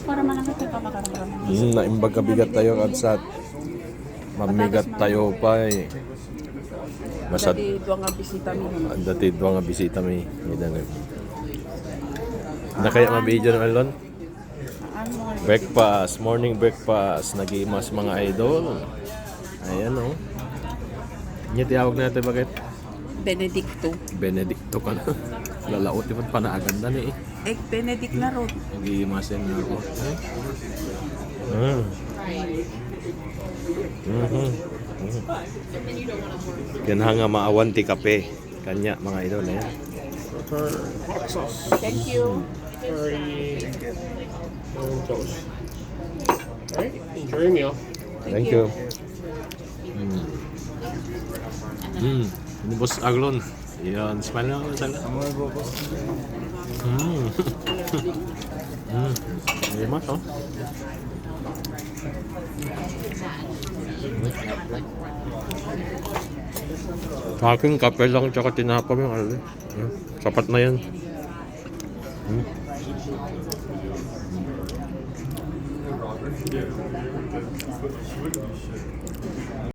para malaki ka makaramdam. Naimbag kabigat tayo kadsat. Mamigat tayo pa eh. Masad. Dati dua nga bisita mo. Dati dua nga bisita mi. Na kaya mabidyo ng alon? Breakfast, morning breakfast. Nagimas mga idol. Ayan o. Niya tiyawag natin bakit? Benedicto. Benedicto ka na. Lalaot yung panaagan ni eh. Benedict na ron. Nagimasin na ako. Kinahanga maawan ti kape. Kanya mga idol na yan. Thank you. Alright, enjoy your meal. Thank you. Ini bos Aglon. Yan, smile na ako sana. Lima to. Sa akin, kape lang tsaka tinapam yung alin. Sapat na yan.